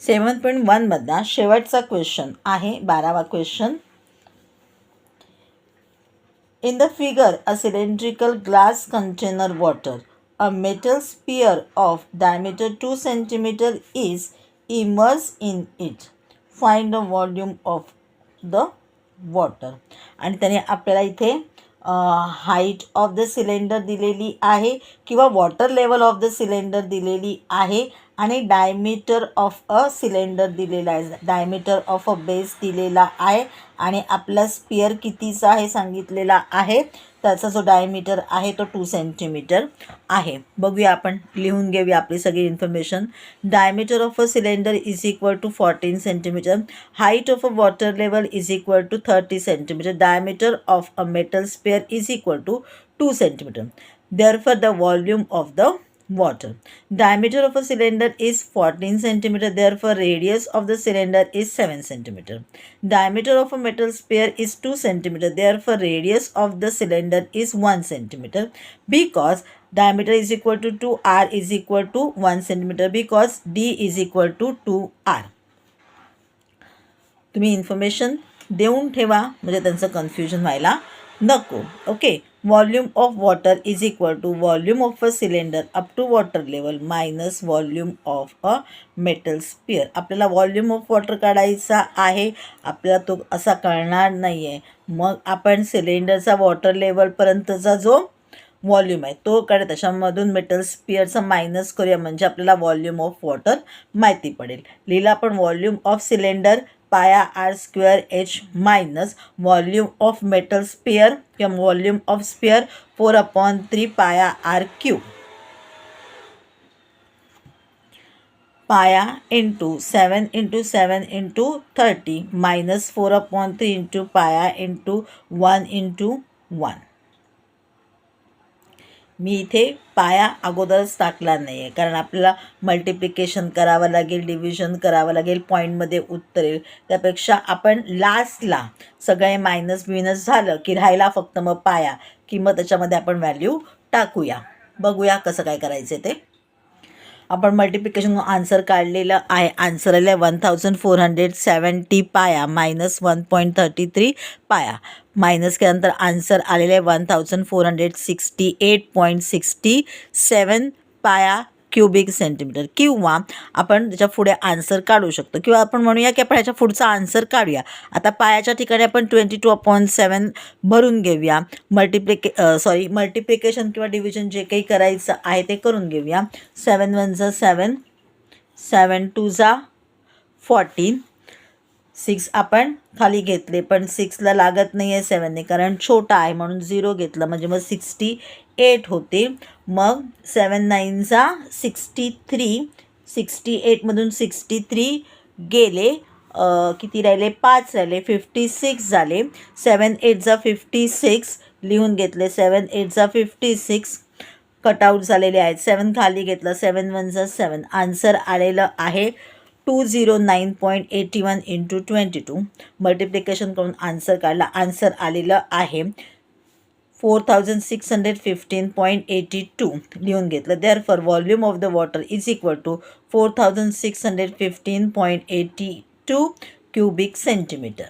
7.1 मधला शेवटचा क्वेश्चन आहे 12वा question. In the figure, a cylindrical glass container water, a metal sphere of diameter 2 cm is immersed in it. Find the volume of the water. आणि त्याने आपल्याला इथे height of the cylinder दिलेली आहे किंवा water level of the cylinder दिलेली आहे आणि डायमीटर ऑफ अ सिलेंडर दिलेला आहे, डायमीटर ऑफ अ बेस दिलेला आहे आणि आपला स्पियर कितीचा आहे सांगितलेला आहे. त्याचा जो डायमीटर आहे तो 2 सेंटीमीटर आहे. बघूया, आपण लिहून घेऊया आपली सगळी information. Diameter of a cylinder is equal to 14 centimetre. Height of a water level is equal to 30 centimetre. Diameter of a metal sphere is equal to 2 centimetre. Therefore, the volume of the water. Diameter of a cylinder is 14 centimeter. Therefore, radius of the cylinder is 7 centimeter. Diameter of a metal sphere is 2 centimeter. Therefore, radius of the cylinder is 1 centimeter. Because diameter is equal to 2r is equal to 1 centimeter. Because d is equal to 2r. तुम्ही information देऊन ठेवा म्हणजे त्यांचं confusion व्हायला नको. Okay. Volume of water is equal to volume of a cylinder up to water level minus volume of a metal sphere. आपल्याला volume of water काढायचा आहे, आपल्याला तो असा कळणार नाही आहे. मग आपण सिलेंडरचा वॉटर लेवलपर्यंतचा जो वॉल्यूम आहे तो काढ, त्याच्यामधून मेटल स्पिअरचा मायनस करूया म्हणजे आपल्याला वॉल्यूम ऑफ वॉटर माहिती पडेल. लिहिला आपण volume of cylinder pi r square h minus volume of metal sphere किंवा volume of sphere 4/3 pi r cube. Pi into 7 into 7 into 30 minus 4/3 into pi into 1 into 1. मी इथे पाया अगोदरच टाकला नाही आहे कारण आपल्याला मल्टिप्लिकेशन करावं लागेल, डिव्हिजन करावं लागेल, पॉईंटमध्ये उत्तर येईल. त्यापेक्षा आपण लास्टला सगळे मायनस बिनस झालं की राहिला फक्त मग पाया की मग त्याच्यामध्ये आपण व्हॅल्यू टाकूया. बघूया कसं काय करायचं ते. आपण मल्टिप्लिकेशन आन्सर काढलेलं आहे. आन्सर आलं 1470 पाया मायनस 1.33 पाया. मायनस केल्यानंतर आन्सर आलेलं आहे 1468.67 पाया क्युबिक सेंटीमीटर. किंवा आपण त्याच्या पुढे आन्सर काढू शकतो किंवा आपण म्हणूया की आपण ह्याच्या पुढचा आन्सर काढूया. आता पायाच्या ठिकाणी आपण 22/7 भरून घेऊया. मल्टिप्लिकेशन किंवा डिव्हिजन जे काही करायचं आहे ते करून घेऊया. 7 1 जा 7, 7 2 जा 14. 6 आपण खाली घेतले पण 6ला लागत नाही आहे 7ने कारण छोटा आहे म्हणून 0 घेतलं म्हणजे मग 68 होते. मग 7 9 जा 63, 68मधून 63 गेले, किती राहिले 5 राहिले, 56 झाले. 7 8 जा 56 लिहून घेतले, 7 8 जा 56 कटआउट झालेले आहेत. 7 खाली घेतलं, 7 1 जा 7. आन्सर आलेलं आहे 209.81 इंटू 22. मल्टिप्लिकेशन करून आन्सर काढला. आन्सर आलेलं आहे 4615.82 लिहून घेतलं. Therefore volume of the water is equal to 4615.82 cubic centimetre.